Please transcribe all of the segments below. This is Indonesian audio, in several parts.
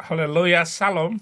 Haleluya, Salam.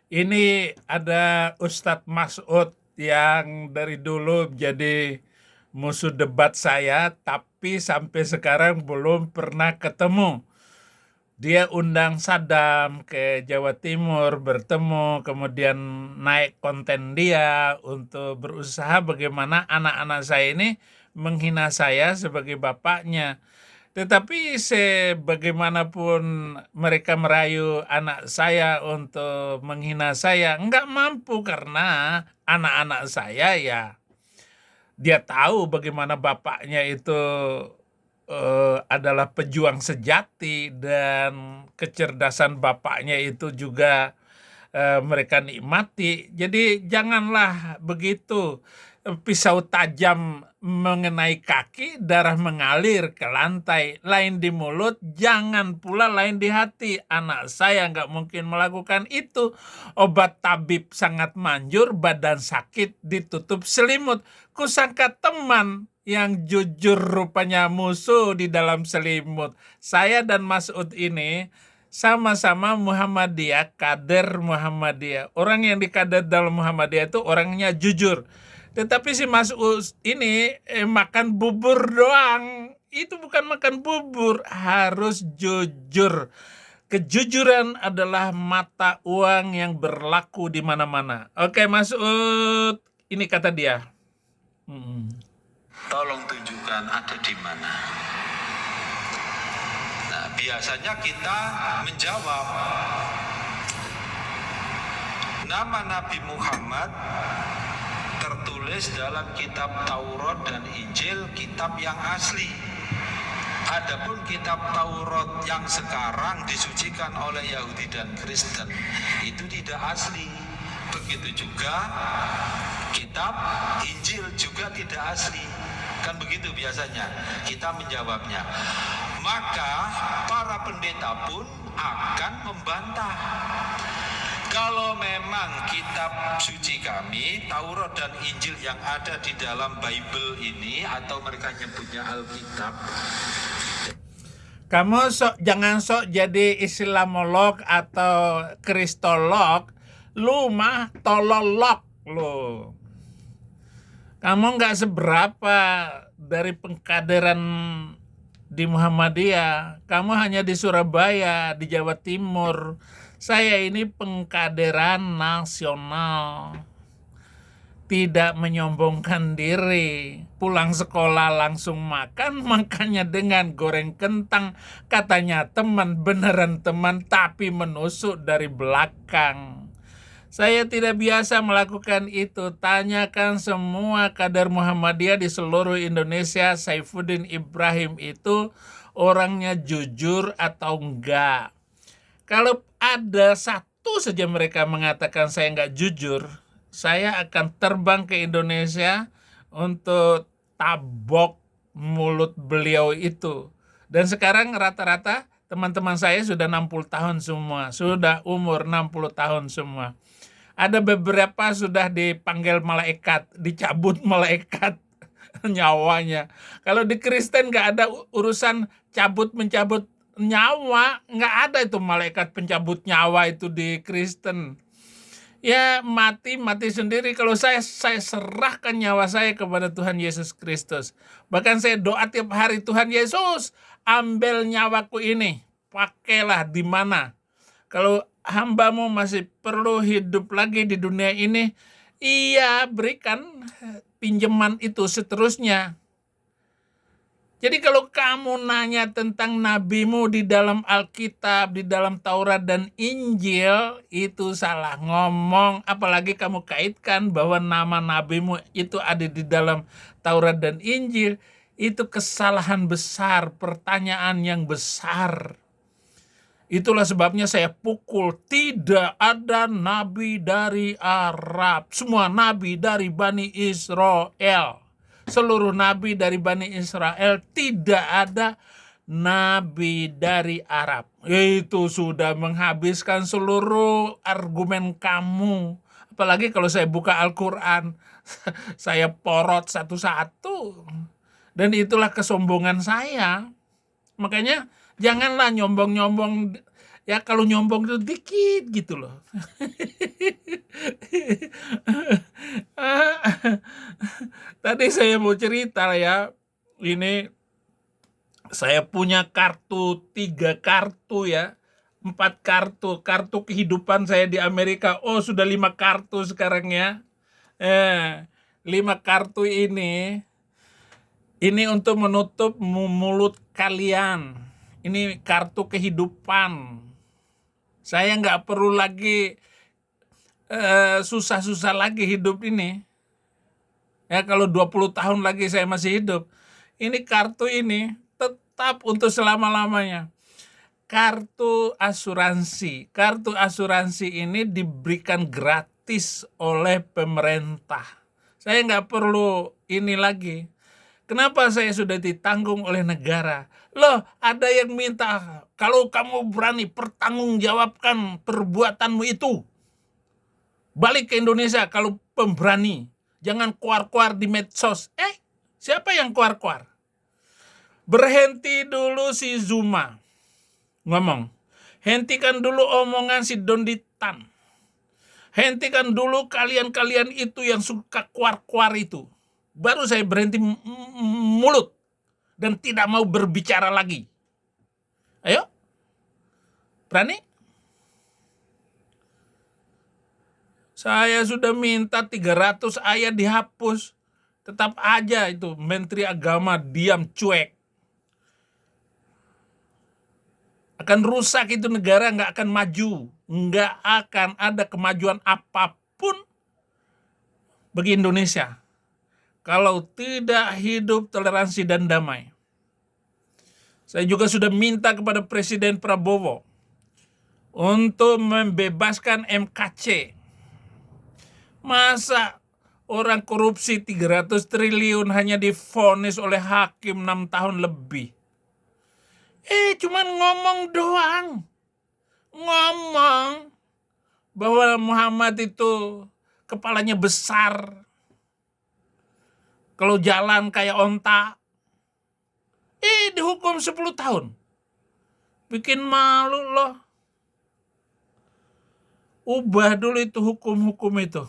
Ini ada Ustadz Mas'ud yang dari dulu jadi musuh debat saya, tapi sampai sekarang belum pernah ketemu. Dia undang Saddam ke Jawa Timur bertemu, kemudian naik konten dia untuk berusaha bagaimana anak-anak saya ini menghina saya sebagai bapaknya. Tetapi sebagaimanapun mereka merayu anak saya untuk menghina saya, nggak mampu karena anak-anak saya ya dia tahu bagaimana bapaknya itu adalah pejuang sejati dan kecerdasan bapaknya itu juga mereka nikmati. Jadi janganlah begitu pisau tajam mengenai kaki, darah mengalir ke lantai, lain di mulut, jangan pula lain di hati. Anak saya nggak mungkin melakukan itu. Obat tabib sangat manjur, badan sakit ditutup selimut. Kusangka teman yang jujur rupanya musuh di dalam selimut. Saya dan Mas'ud ini sama-sama Muhammadiyah, kader Muhammadiyah. Orang yang dikader dalam Muhammadiyah itu orangnya jujur. Tetapi si Mas'ud ini makan bubur doang. Itu bukan makan bubur, harus jujur. Kejujuran adalah mata uang yang berlaku di mana-mana. Oke, Mas'ud, ini kata dia. Tolong tunjukkan ada di mana. Nah, biasanya kita menjawab, nama Nabi Muhammad tertulis dalam kitab Taurat dan Injil, kitab yang asli. Adapun kitab Taurat yang sekarang disucikan oleh Yahudi dan Kristen itu tidak asli. Begitu juga kitab Injil juga tidak asli. Kan begitu biasanya kita menjawabnya. Maka para pendeta pun akan membantah. Kalau memang kitab suci kami, Taurat dan Injil yang ada di dalam Bible ini, atau mereka nyebutnya Alkitab, Kamu jangan sok jadi Islamolog atau Kristolog, lu mah tololog lu. Kamu nggak seberapa dari pengkaderan di Muhammadiyah. Kamu hanya di Surabaya, di Jawa Timur. Saya ini pengkaderan nasional. Tidak menyombongkan diri. Pulang sekolah langsung makan, makannya dengan goreng kentang. Katanya teman, beneran teman, tapi menusuk dari belakang. Saya tidak biasa melakukan itu. Tanyakan semua kader Muhammadiyah di seluruh Indonesia, Saifuddin Ibrahim itu orangnya jujur atau enggak. Kalau ada satu saja mereka mengatakan saya enggak jujur, saya akan terbang ke Indonesia untuk tabok mulut beliau itu. Dan sekarang rata-rata teman-teman saya sudah 60 tahun semua, sudah umur 60 tahun semua. Ada beberapa sudah dipanggil malaikat, dicabut malaikat nyawanya. Kalau di Kristen nggak ada urusan cabut-mencabut nyawa, nggak ada itu malaikat pencabut nyawa itu di Kristen. Ya mati sendiri. Kalau saya serahkan nyawa saya kepada Tuhan Yesus Kristus. Bahkan saya doa tiap hari, Tuhan Yesus, ambil nyawaku ini, pakailah di mana. Kalau hambamu masih perlu hidup lagi di dunia ini, iya berikan pinjaman itu seterusnya. Jadi kalau kamu nanya tentang nabimu di dalam Alkitab, di dalam Taurat dan Injil, itu salah ngomong. Apalagi kamu kaitkan bahwa nama nabimu itu ada di dalam Taurat dan Injil. Itu kesalahan besar, pertanyaan yang besar. Itulah sebabnya saya pukul, tidak ada nabi dari Arab. Semua nabi dari Bani Israel. Seluruh nabi dari Bani Israel, tidak ada nabi dari Arab. Itu sudah menghabiskan seluruh argumen kamu. Apalagi kalau saya buka Al-Quran, saya porot satu-satu. Dan itulah kesombongan saya. Makanya janganlah nyombong-nyombong Ya kalau nyombong itu dikit gitu loh. Tadi saya mau cerita ya, ini saya punya kartu, 3 kartu ya, 4 kartu kehidupan saya di Amerika. Oh, sudah 5 kartu sekarang ya. 5 kartu ini untuk menutup mulut kalian. Ini kartu kehidupan. Saya nggak perlu lagi susah-susah lagi hidup ini. Ya, kalau 20 tahun lagi saya masih hidup. Ini kartu ini tetap untuk selama-lamanya. Kartu asuransi. Kartu asuransi ini diberikan gratis oleh pemerintah. Saya nggak perlu ini lagi. Kenapa saya sudah ditanggung oleh negara? Loh, ada yang minta, kalau kamu berani pertanggungjawabkan perbuatanmu itu. Balik ke Indonesia kalau pemberani. Jangan keluar-keluar di medsos. Siapa yang keluar-keluar? Berhenti dulu si Zuma ngomong. Hentikan dulu omongan si Donditan. Hentikan dulu kalian-kalian itu yang suka keluar-keluar itu. Baru saya berhenti mulut dan tidak mau berbicara lagi. Ayo, berani? Saya sudah minta 300 ayat dihapus. Tetap aja itu Menteri Agama diam cuek. Akan rusak itu negara, nggak akan maju. Nggak akan ada kemajuan apapun bagi Indonesia kalau tidak hidup toleransi dan damai. Saya juga sudah minta kepada Presiden Prabowo untuk membebaskan MKC. Masa orang korupsi 300 triliun hanya divonis oleh hakim 6 tahun lebih? Cuman ngomong doang. Ngomong bahwa Muhammad itu kepalanya besar. Kalau jalan kayak onta. Dihukum 10 tahun. Bikin malu loh. Ubah dulu itu hukum-hukum itu.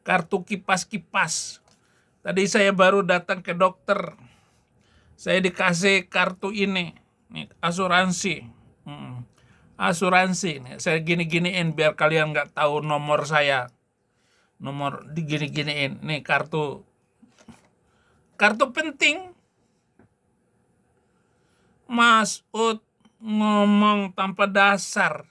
Kartu kipas-kipas. Tadi saya baru datang ke dokter. Saya dikasih kartu ini asuransi. Asuransi. Saya gini-giniin biar kalian nggak tahu nomor saya. Nomor digini-giniin. Nih kartu penting. Mas'ud ngomong tanpa dasar.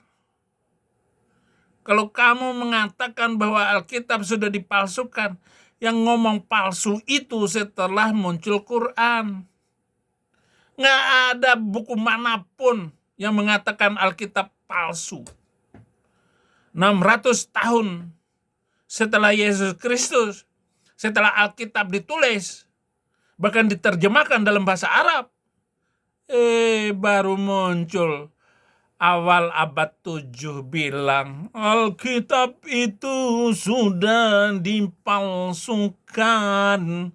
Kalau kamu mengatakan bahwa Alkitab sudah dipalsukan, yang ngomong palsu itu setelah muncul Quran. Nggak ada buku manapun yang mengatakan Alkitab palsu. 600 tahun setelah Yesus Kristus, setelah Alkitab ditulis, bahkan diterjemahkan dalam bahasa Arab, baru muncul awal abad 7 bilang Alkitab itu sudah dipalsukan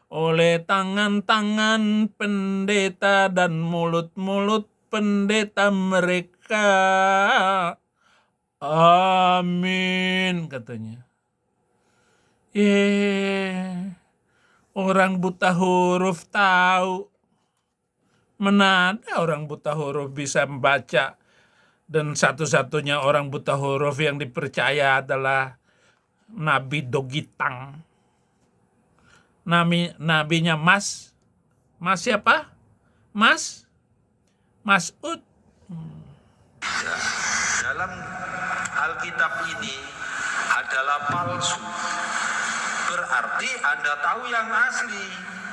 oleh tangan-tangan pendeta dan mulut-mulut pendeta mereka. Amin, katanya. Orang buta huruf tahu. Mana ada orang buta huruf bisa membaca. Dan satu-satunya orang buta huruf yang dipercaya adalah Nabi Dogitang. Nabinya Mas siapa? Mas'ud. Dalam Alkitab ini adalah palsu. Berarti Anda tahu yang asli.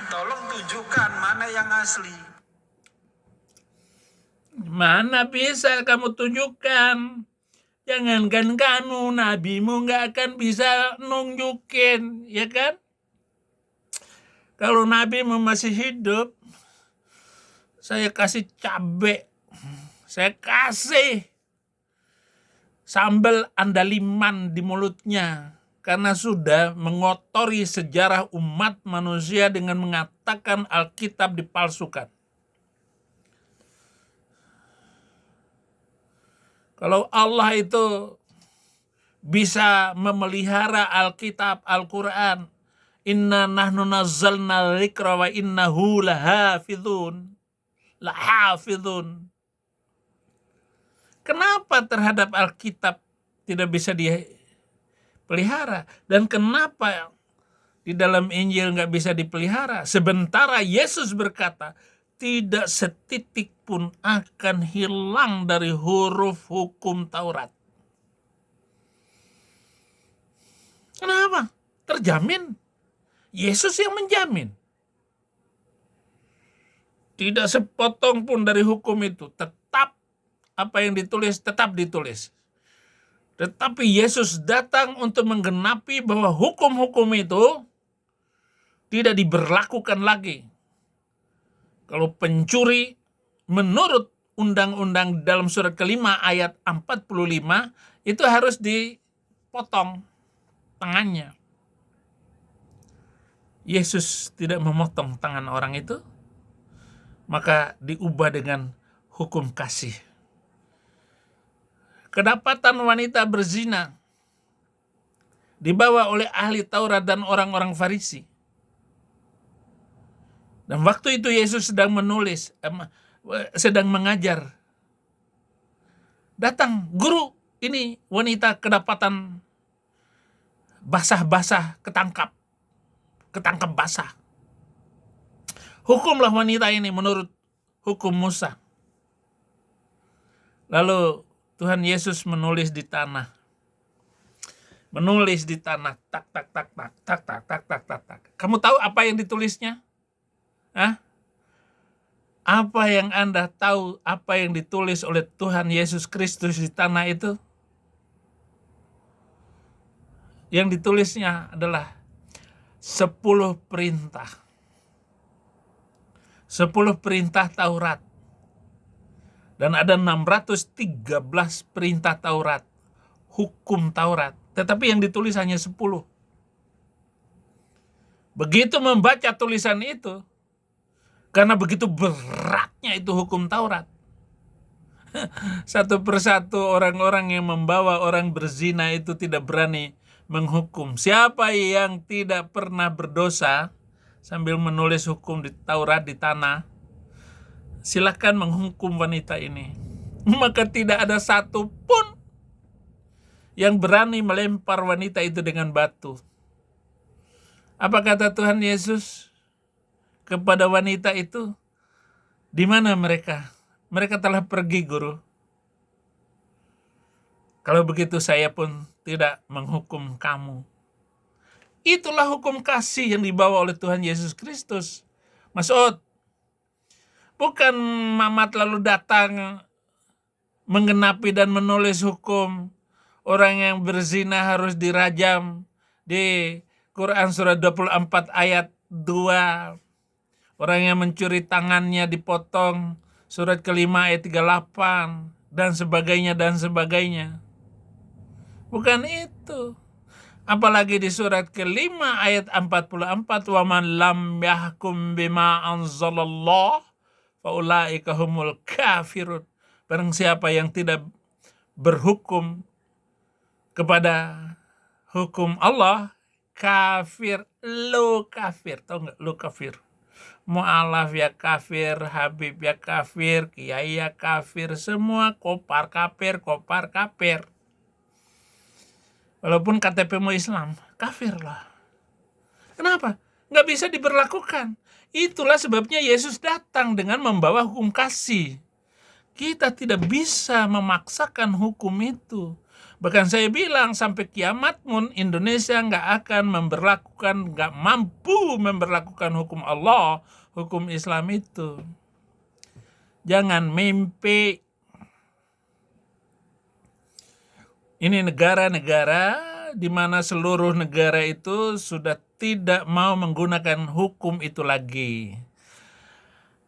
Tolong tunjukkan mana yang asli. Mana bisa kamu tunjukkan? Jangankan kamu, nabimu nggak akan bisa nunjukin, ya kan? Kalau nabimu masih hidup, saya kasih cabai, saya kasih sambal andaliman di mulutnya. Karena sudah mengotori sejarah umat manusia dengan mengatakan Alkitab dipalsukan. Kalau Allah itu bisa memelihara Alkitab, Al-Quran, inna nahnu nazzalna dzikra wa innahu lahafidhun. Kenapa terhadap Alkitab tidak bisa dipelihara? Dan kenapa di dalam Injil nggak bisa dipelihara? Sementara Yesus berkata, tidak setitik pun akan hilang dari huruf hukum Taurat. Kenapa? Terjamin. Yesus yang menjamin. Tidak sepotong pun dari hukum itu. Tetap apa yang ditulis, tetap ditulis. Tetapi Yesus datang untuk menggenapi bahwa hukum-hukum itu tidak diberlakukan lagi. Kalau pencuri menurut undang-undang dalam surat kelima ayat 45 itu harus dipotong tangannya. Yesus tidak memotong tangan orang itu, maka diubah dengan hukum kasih. Kedapatan wanita berzina dibawa oleh ahli Taurat dan orang-orang Farisi. Dan waktu itu Yesus sedang menulis, sedang mengajar. Datang, guru, ini wanita kedapatan basah-basah, ketangkap basah. Hukumlah wanita ini menurut hukum Musa. Lalu Tuhan Yesus menulis di tanah. Tak. Kamu tahu apa yang ditulisnya? Apa yang Anda tahu, apa yang ditulis oleh Tuhan Yesus Kristus di tanah itu? Yang ditulisnya adalah 10 perintah. 10 perintah Taurat. Dan ada 613 perintah Taurat, hukum Taurat. Tetapi yang ditulis hanya 10. Begitu membaca tulisan itu, karena begitu beratnya itu hukum Taurat. Satu persatu orang-orang yang membawa orang berzina itu tidak berani menghukum. Siapa yang tidak pernah berdosa sambil menulis hukum di Taurat di tanah, silakan menghukum wanita ini. Maka tidak ada satu pun yang berani melempar wanita itu dengan batu. Apa kata Tuhan Yesus kepada wanita itu? Di mana mereka? Mereka telah pergi, guru. Kalau begitu saya pun tidak menghukum kamu. Itulah hukum kasih yang dibawa oleh Tuhan Yesus Kristus. Maksud, bukan Mamat lalu datang menggenapi dan menulis hukum orang yang berzina harus dirajam di Quran surat 24 ayat 2. Orang yang mencuri tangannya dipotong, surat kelima ayat 38, dan sebagainya. Bukan itu. Apalagi di surat kelima ayat 44, wa man lam yahkum bima anzalallah faulaika humul kafirun. Barang siapa yang tidak berhukum kepada hukum Allah, kafir, lo kafir. Tahu nggak lo kafir? Mu'alaf ya kafir, Habib ya kafir, Kiai ya kafir, semua kopar kafir. Walaupun KTP-mu Islam, kafir lah. Kenapa? Nggak bisa diberlakukan. Itulah sebabnya Yesus datang dengan membawa hukum kasih. Kita tidak bisa memaksakan hukum itu. Bahkan saya bilang sampai kiamat pun Indonesia nggak mampu memberlakukan hukum Allah, hukum Islam itu. Jangan mimpi. Ini negara-negara di mana seluruh negara itu sudah tidak mau menggunakan hukum itu lagi.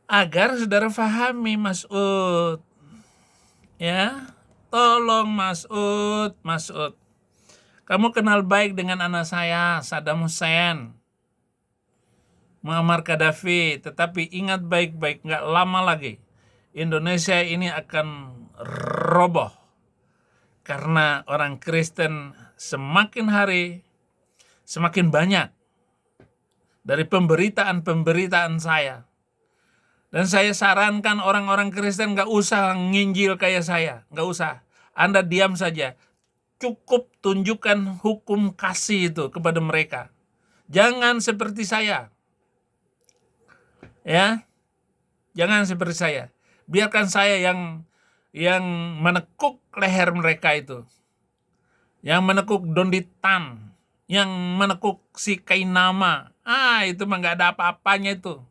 Agar saudara fahami, Mas'ud. Ya. Tolong Mas'ud. Kamu kenal baik dengan anak saya, Saddam Hussein, Muammar Gaddafi. Tetapi ingat baik-baik, gak lama lagi Indonesia ini akan roboh. Karena orang Kristen semakin hari semakin banyak dari pemberitaan-pemberitaan saya. Dan saya sarankan orang-orang Kristen gak usah nginjil kayak saya. Gak usah. Anda diam saja. Cukup tunjukkan hukum kasih itu kepada mereka. Jangan seperti saya. Ya, jangan seperti saya. Biarkan saya yang menekuk leher mereka itu. Yang menekuk Donditan, yang menekuk si Kainama. Itu mah gak ada apa-apanya itu.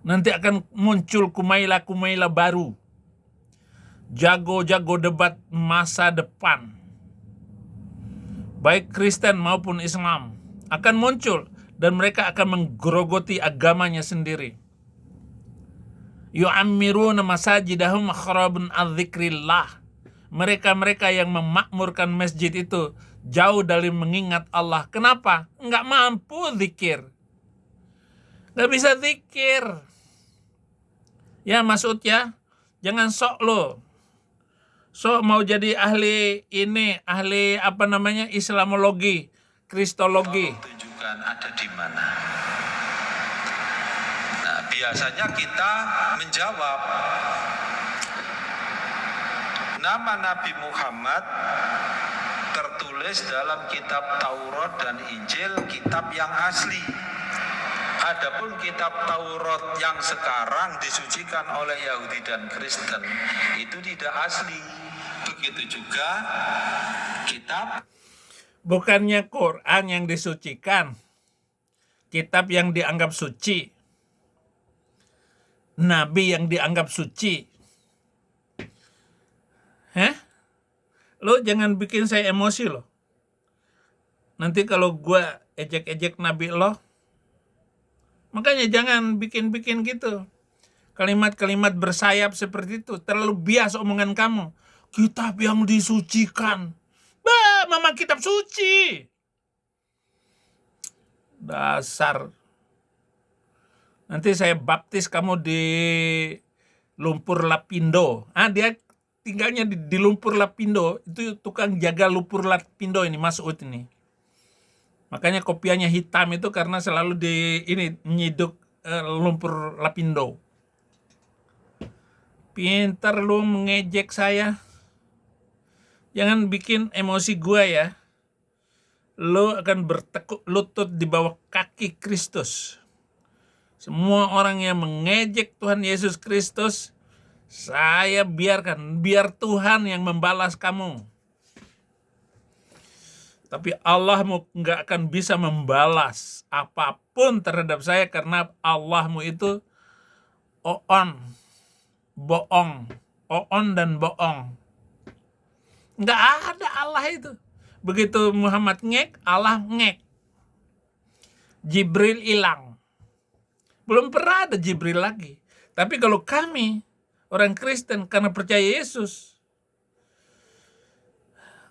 Nanti akan muncul kumaila-kumaila baru. Jago-jago debat masa depan. Baik Kristen maupun Islam akan muncul. Dan mereka akan menggerogoti agamanya sendiri. Yu'ammiruna masajidahum kharabun adzikrillah. Mereka-mereka yang memakmurkan masjid itu jauh dari mengingat Allah. Kenapa? Enggak mampu zikir. Enggak bisa zikir. Ya Masud ya, jangan sok lo. Sok mau jadi ahli Islamologi, Kristologi. Tunjukkan ada di mana. Nah, biasanya kita menjawab, nama Nabi Muhammad tertulis dalam kitab Taurat dan Injil, kitab yang asli. Adapun kitab Taurat yang sekarang disucikan oleh Yahudi dan Kristen itu tidak asli. Begitu juga kitab. Bukannya Quran yang disucikan, kitab yang dianggap suci, nabi yang dianggap suci. Lo jangan bikin saya emosi lo. Nanti kalau gua ejek-ejek nabi lo, makanya jangan bikin-bikin gitu. Kalimat-kalimat bersayap seperti itu, terlalu bias omongan kamu. Kitab yang disucikan. Mama kitab suci. Dasar. Nanti saya baptis kamu di Lumpur Lapindo. Dia tinggalnya di Lumpur Lapindo. Itu tukang jaga Lumpur Lapindo ini, Masud ini. Makanya kopiahnya hitam itu karena selalu nyiduk Lumpur Lapindo. Pintar lu mengejek saya. Jangan bikin emosi gua ya. Lo akan bertekuk lutut di bawah kaki Kristus. Semua orang yang mengejek Tuhan Yesus Kristus, saya biarkan. Biar Tuhan yang membalas kamu. Tapi Allahmu nggak akan bisa membalas apapun terhadap saya karena Allahmu itu bohong. Oon dan bohong. Nggak ada Allah itu. Begitu Muhammad ngek, Allah ngek. Jibril hilang. Belum pernah ada Jibril lagi. Tapi kalau kami, orang Kristen, karena percaya Yesus,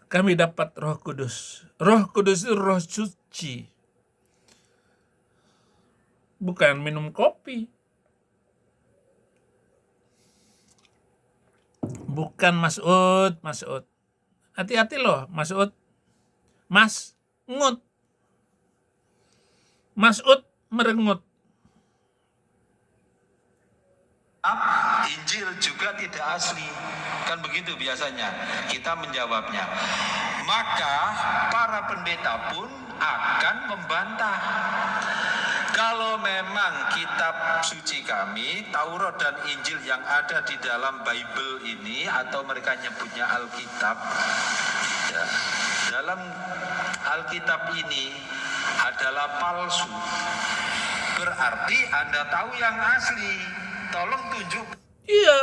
kami dapat Roh Kudus. Roh Kudus itu roh suci. Bukan minum kopi. Bukan Masud. Hati-hati loh, Masud. Masud merengut. Injil juga tidak asli. Kan begitu biasanya kita menjawabnya. Maka para pendeta pun akan membantah. Kalau memang kitab suci kami, Taurat dan Injil yang ada di dalam Bible ini, atau mereka nyebutnya Alkitab, ya, dalam Alkitab ini adalah palsu. Berarti Anda tahu yang asli. Tolong tunjuk. Iya.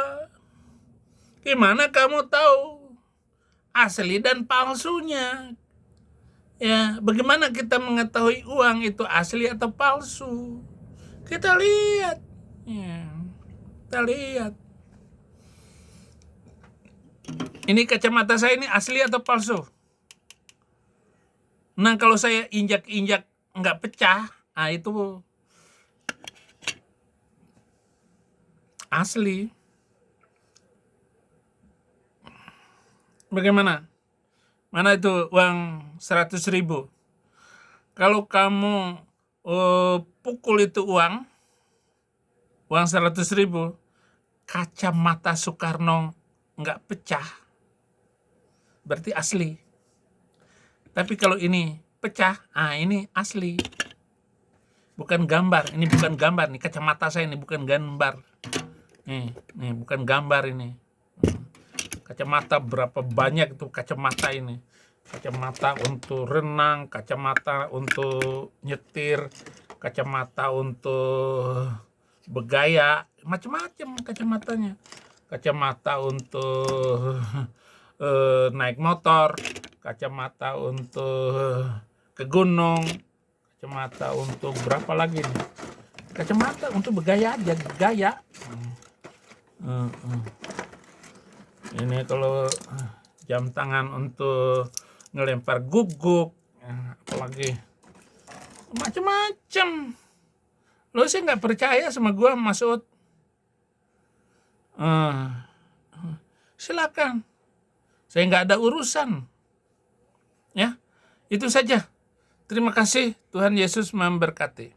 Gimana kamu tahu asli dan palsunya? Ya, bagaimana kita mengetahui uang itu asli atau palsu? Kita lihat. Ya, kita lihat. Ini kacamata saya ini asli atau palsu? Nah, kalau saya injak-injak nggak pecah, itu asli. Bagaimana? Mana itu uang 100.000? Kalau kamu pukul itu uang 100.000, kacamata Soekarno nggak pecah, berarti asli. Tapi kalau ini pecah, ini asli. Bukan gambar, ini bukan gambar. Nih kacamata saya ini bukan gambar. Nih bukan gambar ini. Kacamata berapa banyak itu kacamata ini. Kacamata untuk renang, kacamata untuk nyetir, kacamata untuk bergaya, macam-macam kacamatanya. Kacamata untuk naik motor, kacamata untuk ke gunung, kacamata untuk berapa lagi nih? Kacamata untuk bergaya aja, gaya. Ini kalau jam tangan untuk ngelempar guguk, apalagi macam-macam. Lo sih nggak percaya sama gua, Masud? Silakan. Saya nggak ada urusan. Ya, itu saja. Terima kasih. Tuhan Yesus memberkati.